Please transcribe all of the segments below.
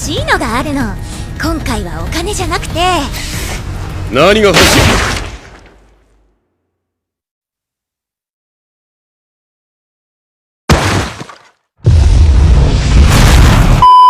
しいのがあるの。今回はお金じゃなくて。何が欲しい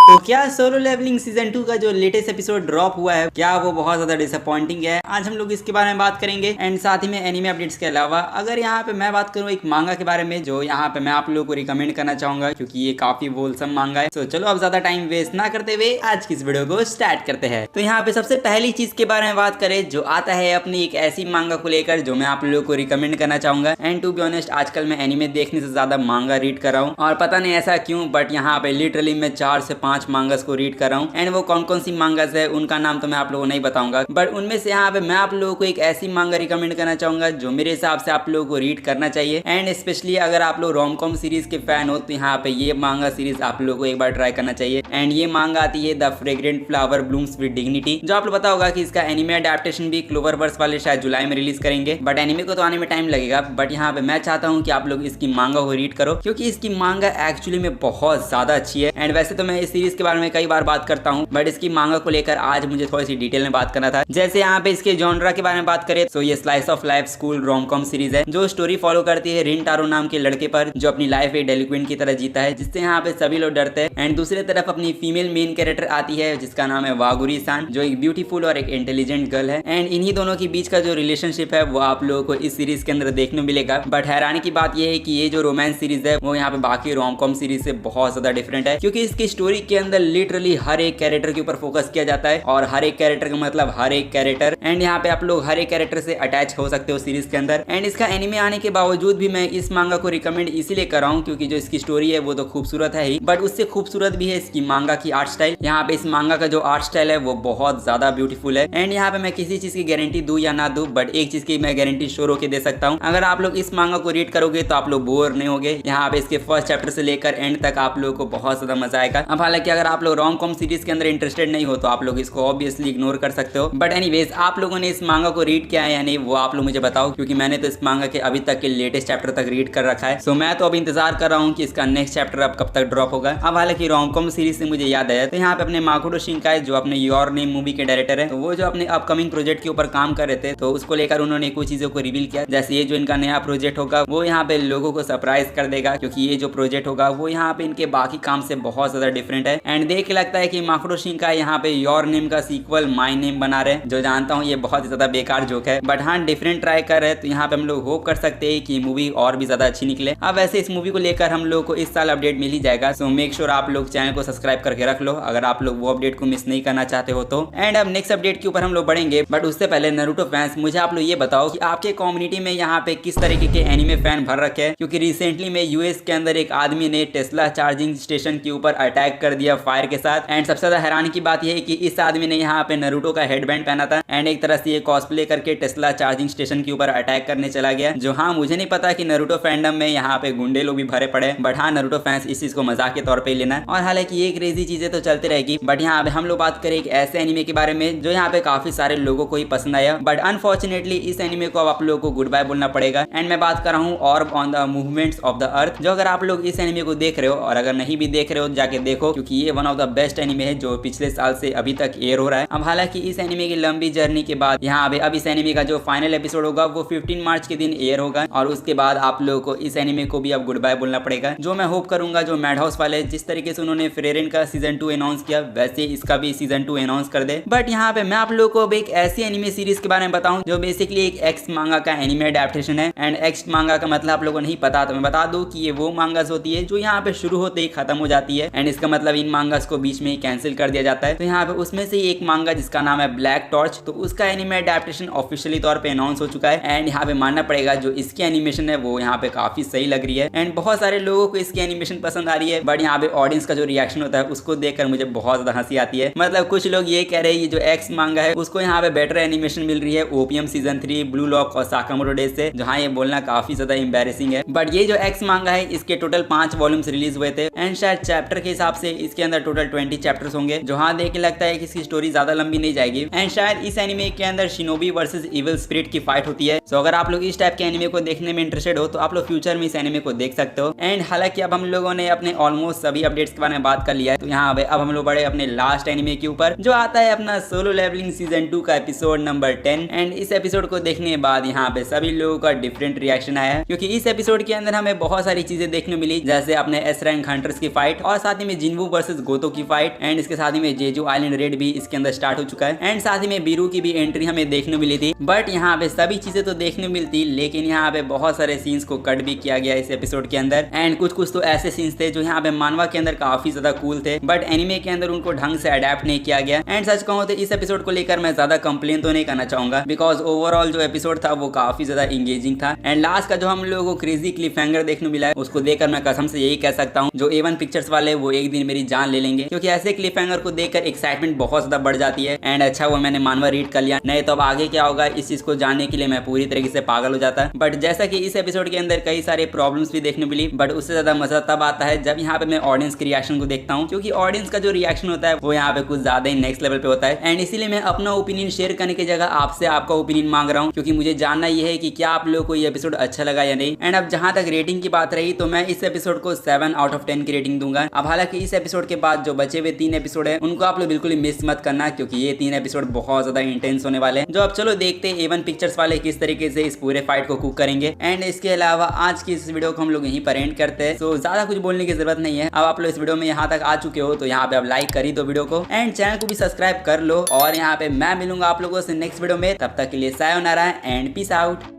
？तो क्या solo levelling season 2 का जो लेटेस्ट एपिसोड ड्रॉप हुआ है, क्या वो बहुत ज्यादा डिसअपॉइंटिंग है? आज हम लोग इसके बारे में बात करेंगे एंड साथ ही में एनीमे अपडेट्स के अलावा अगर यहाँ पे मैं बात करूँ एक मांगा के बारे में जो यहाँ पे मैं आप लोगों को रिकमेंड करना चाहूंगा क्योंकि ये काफी होलसम मांगा है। तो चलो अब ज्यादा टाइम वेस्ट ना करते हुए आज की इस वीडियो को स्टार्ट करते हैं। तो यहाँ पे सबसे पहली चीज के बारे में बात करें जो आता है अपनी एक ऐसी मांगा को लेकर जो मैं आप लोगों को रिकमेंड करना चाहूंगा। एंड टू बी ऑनेस्ट आजकल मैं एनीमे देखने से ज्यादा मांगा रीड कर रहा हूँ और पता नहीं ऐसा क्यों, बट यहाँ पे लिटरली मैं 4 से 5 मांगास को रीड कर रहा हूँ। एंड वो कौन कौन सी मांगास है उनका नाम तो मैं आप लोगों को नहीं बताऊंगा, बट उनमें से यहाँ पे मैं आप लोगों को एक ऐसी मांगा रिकमेंड करना चाहूंगा जो मेरे हिसाब से आप लोगों को रीड करना चाहिए। एंड स्पेशली अगर आप लोग रोम कॉम सीरीज के फैन हो तो यहाँ पे ये मांगा सीरीज आप लोगों को एक बार ट्राई करना चाहिए। एंड ये मांगा आती है the fragrant flower blooms with dignity, जो आप लोग पता होगा कि इसका एनिमे अडेप्टेशन भी क्लोवरवर्स वाले शायद जुलाई में रिलीज करेंगे, बट एनिमे को तो आने में टाइम लगेगा। बट यहाँ पे मैं चाहता हूँ कि आप लोग इसकी मांगा को रीड करो क्योंकि इसकी मांगा एक्चुअली में बहुत ज्यादा अच्छी है। एंड वैसे तो मैं इस सीरीज के बारे में कई बार बात करता हूँ, बट इसकी मांगा को लेकर आज मुझे थोड़ी सी डिटेल में बात करना था। जैसे यहाँ पे इसके जॉनरा के बारे में बात करें तो ये slice of life school rom com series है जो स्टोरी फॉलो करती है रिन टारो नाम के लड़के पर जो अपनी लाइफ एक डेलिक्वेंट की तरह जीता है जिससे यहाँ पे सभी लोग डरते हैं। एंड दूसरी तरफ अपनी फीमेल मेन कैरेक्टर आती है जिसका नाम है वागुरी सान जो एक ब्यूटीफुल और एक इंटेलिजेंट गर्ल है। एंड इन्हीं दोनों के बीच का जो रिलेशनशिप है वो आप लोगों को इस सीरीज के अंदर देखने मिलेगा। बट हैरानी की बात यह है कि ये जो रोमांस सीरीज है वो यहाँ पे बाकी रोम कॉम सीरीज से बहुत ज्यादा डिफरेंट है क्योंकि इसकी स्टोरी के अंदर लिटरली हर एक कैरेक्टर के ऊपर फोकस किया जाता है और हर एक कैरेक्टर का मतलब हर एक कैरेक्टर। एंड यहाँ पे आप लोग हर एक कैरेक्टर से अटैच हो सकते हो सीरीज के अंदर। एंड इसका एनिमे आने के बावजूद भी मैं इस मांगा को रिकमेंड इसीलिए कर रहा हूँ क्योंकि जो इसकी स्टोरी है वो तो खूबसूरत है ही, बट उससे खूबसूरत भी है इसकी मांगा की आर्ट स्टाइल। यहाँ पे इस मांगा का जो आर्ट स्टाइल है वो बहुत ज्यादा ब्यूटीफुल है। एंड यहाँ पे मैं किसी चीज की गारंटी दूं या ना दूं, बट एक चीज की मैं गारंटी श्योर होकर दे सकता हूँ, अगर आप लोग इस मांगा को रीड करोगे तो आप लोग बोर नहीं होगे। यहाँ पे इसके फर्स्ट चैप्टर से लेकर एंड तक आप लोगों को बहुत ज्यादा मजा आएगा। अब हालांकि अगर आप लोग रोम कॉम सीरीज के अंदर इंटरेस्टेड नहीं हो तो आप लोग इसको ऑब्वियसली इग्नोर कर सकते हो। बट एनीवेज आप लोगों ने इस मांगा को रीड किया है या नहीं वो आप लोग मुझे बताओ क्योंकि मैंने तो इस मांगा के अभी तक के लेटेस्ट चैप्टर तक रीड कर रखा है। सो मैं तो अब इंतजार कर रहा हूँ कि इसका नेक्स्ट चैप्टर अब कब तक ड्रॉप होगा। अब हालांकि रोम कॉम सीरीज से मुझे याद आया तो यहाँ पे अपने माकोटो शिंकाई जो अपने योर नेम मूवी के डायरेक्टर है तो वो जो अपने अपकमिंग प्रोजेक्ट के ऊपर काम कर रहे थे तो उसको लेकर उन्होंने कुछ चीजों को रिवील किया। जैसे ये जो इनका नया प्रोजेक्ट होगा वो यहाँ पे लोगों को सरप्राइज कर देगा क्योंकि ये जो प्रोजेक्ट होगा वो यहाँ पे इनके बाकी काम से बहुत ज्यादा डिफरेंट है। एंड देख के लगता है कि माकोटो शिंकाई यहाँ पे योर नेम का सीक्वल माय नेम बना रहे हैं, जो जानता हूँ ये बहुत ही ज्यादा बेकार जोक है, बट हाँ डिफरेंट ट्राई कर रहे हैं तो यहाँ पे हम लोग होप कर सकते हैं कि मूवी और भी ज्यादा अच्छी निकले। अब वैसे इस मूवी को लेकर हम लोग को इस साल अपडेट मिल ही जाएगा, सो मेक श्योर आप लोग चैनल को सब्सक्राइब करके रख लो अगर आप लोग वो अपडेट को मिस नहीं करना चाहते हो तो। एंड अब नेक्स्ट अपडेट के ऊपर हम लोग बढ़ेंगे, बट उससे पहले नारुतो फैंस मुझे आप लोग ये बताओ कि आपके कम्युनिटी में यहाँ पे किस तरीके के एनिमे फैन भर रखे हैं क्योंकि रिसेंटली में यूएस के अंदर एक आदमी ने टेस्ला चार्जिंग स्टेशन के ऊपर अटैक कर दिया फायर के साथ। एंड सबसे ज्यादा हैरानी की बात यह है कि इस आदमी ने यहाँ पे नारुतो का हेडबैंड पहना था एंड एक तरह से ये कॉस्प्ले करके टेस्ला चार्जिंग स्टेशन के ऊपर अटैक करने चला गया। जो हाँ मुझे नहीं पता कि नारुतो फैंडम में यहाँ पे गुंडे लोग भी भरे पड़े, बट हाँ नारुतो फैंस इस चीज को मजाक के तौर पे लेना है। और हालांकि ये क्रेजी चीजें तो चलती रहेगी, बट यहाँ पे हम लोग बात करें एक ऐसे एनिमे के बारे में जो यहाँ पे काफी सारे लोगों को ही पसंद आया, बट अनफॉर्चुनेटली इस एनिमे को अब आप लोगों को गुड बाय बोलना पड़ेगा। एंड मैं बात कर रहा हूँ ऑर्ब on the movements of the earth, जो अगर आप लोग इस एनिमे को देख रहे हो और अगर नहीं भी देख रहे हो जाके देखो क्योंकि ये one of the best anime है जो पिछले साल से अभी तक एयर हो रहा है। अब हालांकि इस एनिमे की लंबी जर्नी के बाद यहाँ पे अब इस एनिमे का जो फाइनल एपिसोड होगा वो 15 मार्च के दिन एयर होगा और उसके बाद आप लोगों को इस एनिमे को भी अब गुड बाय बोलना पड़ेगा। जो मैं होप करूंगा जो मैड हाउस वाले जिस तरीके से उन्होंने फ्रेरेन का सीजन 2 अनाउंस किया वैसे इसका भी सीजन 2 अनाउंस कर दे। बट यहाँ पे मैं आप लोगों को अब एक ऐसी एनिमे सीरीज के बारे में बताऊं जो बेसिकली एक एक्स मांगा का एनिमे अडेप्टेशन है। एंड एक्स मांगा का मतलब आप लोगों को नहीं पता तो मैं बता दूं कि ये वो मांगास होती है जो यहाँ पे शुरू होते ही खत्म हो जाती है। एंड इसका मतलब इन मांगास को बीच में ही कैंसिल कर दिया जाता है। तो यहाँ पे उसमें से एक मांगा जिसका नाम है ब्लैक टॉर्च, तो उसका एनिमे अडेप्टेशन ऑफिशियली तौर पे अनाउंस हो चुका है। एंड यहाँ पे मानना पड़ेगा जो इसकी एनिमेशन है वो यहाँ पे काफी सही लग रही है एंड बहुत सारे लोगों को इसकी एनिमेशन पसंद आ रही है, बट यहाँ पे ऑडियंस का जो रिएक्शन होता है उसको देखकर मुझे बहुत ज्यादा हंसी आती है। मतलब कुछ लोग ये कह रहे हैं ये जो एक्स मांगा है उसको यहाँ पे बेटर एनिमेशन मिल रही है ओपीएम सीजन 3, ब्लू लॉक और साकामोटो डेज से, जहाँ ये बोलना काफी ज्यादा एम्बैरेसिंग है। बट ये जो एक्स मांगा है इसके टोटल 5 वॉल्यूम्स रिलीज हुए थे एंड शायद चैप्टर के हिसाब से इसके अंदर टोटल 20 चैप्टर्स होंगे, जो हाँ देख के लगता है कि इसकी स्टोरी ज्यादा लंबी नहीं जाएगी। एंड शायद इस एनिमे के अंदर शिनोबी वर्सेस इविल स्पिरिट की फाइट होती है। सो अगर आप लोग इस टाइप के एनिमे को देखने में इंटरेस्टेड हो तो आप लोग फ्यूचर में इस एनिमे को देख सकते हो। एंड हालांकि अब हम लोगों ने अपने ऑलमोस्ट सभी अपडेट्स के बारे में बात कर लिया है, तो यहाँ अब हम लोग बढ़े अपने लास्ट एनिमे के ऊपर, जो आता है अपना सोलो लेवलिंग सीजन 2 का एपिसोड नंबर 10। एंड इस एपिसोड को देखने के बाद यहाँ पे सभी लोगों का डिफरेंट रिएक्शन आया है, क्योंकि इस एपिसोड के अंदर हमें बहुत सारी चीजें देखने मिली, जैसे अपने एस रैंक हंटर्स की फाइट और साथ ही में जिनवू वर्सेस गोतो की फाइट। एंड इसके साथ ही में जेजू आइलैंड रेड भी इसके अंदर स्टार्ट हो चुका है। एंड साथ ही में बीरू की भी एंट्री हमें देखने मिली थी। बट यहाँ पे सभी चीजें तो देखने मिलती, लेकिन यहाँ पे बहुत सारे सीन्स को कट भी किया गया इस एपिसोड के अंदर। एंड कुछ तो ऐसे सीन्स थे जो यहाँ पे मानवा के अंदर काफी ज्यादा कूल थे, बट एनिमे के अंदर उनको ढंग से अडेप्ट नहीं किया गया। एंड सच कहूं तो इस एपिसोड को लेकर मैं ज्यादा कंप्लेन तो नहीं करना चाहूंगा, बिकॉज ओवरऑल जो एपिसोड था वो काफी ज्यादा इंगेजिंग था। एंड लास्ट का जो हम लोगों को क्रेजी क्लिफहैंगर देखने मिला है, उसको देखकर मैं कसम से यही कह सकता हूँ, जो A1 पिक्चर्स वाले वो एक दिन मेरी जान ले लेंगे, क्योंकि ऐसे क्लिफहैंगर को देखकर एक्साइटमेंट बहुत ज्यादा बढ़ जाती है। एंड अच्छा वो मैंने मानवा रीड कर लिया, नहीं तो अब आगे क्या होगा इस चीज को जानने के लिए मैं पूरी तरीके से पागल हो जाता। बट जैसा कि इस एपिसोड के अंदर कई सारे प्रॉब्लम्स भी देखने मिली, बट उससे ज्यादा मजा तब आता है जब यहाँ पे मैं ऑडियंस के रिएक्शन को देखता हूँ, क्योंकि ऑडियंस का जो रिएक्शन होता है वो यहाँ पे कुछ ज्यादा ही नेक्स्ट लेवल पे होता है। एंड इसीलिए मैं अपना ओपिनियन शेयर करने की जगह आपसे आपका ओपिनियन मांग रहा हूँ, क्योंकि मुझे जानना यह है कि क्या आप लोगों को ये एपिसोड अच्छा लगा या नहीं। एंड अब जहां तक रेटिंग की बात रही, तो मैं इस एपिसोड को 7 आउट ऑफ 10 की रेटिंग दूंगा। अब हालांकि इस एपिसोड के बाद जो बचे हुए 3 एपिसोड है उनको आप लोग बिल्कुल मिस मत करना, क्योंकि ये 3 एपिसोड बहुत ज्यादा इंटेंस होने वाले हैं। जो अब चलो देखते हैं A1 पिक्चर्स वाले किस तरीके से इस पूरे फाइट को कुक करेंगे। एंड इसके अलावा आज की इस वीडियो को हम लोग यहीं पर एंड करते हैं। सो ज्यादा कुछ बोलने की जरूरत नहीं है। अब आप लोग इस वीडियो में यहाँ तक आ चुके हो तो यहाँ पे अब लाइक कर ही दो वीडियो को, एंड चैनल को भी सब्सक्राइब कर लो। और यहाँ पे मैं मिलूंगा आप लोगों से नेक्स्ट वीडियो में, तब तक के लिए सायोनारा एंड पीस आउट।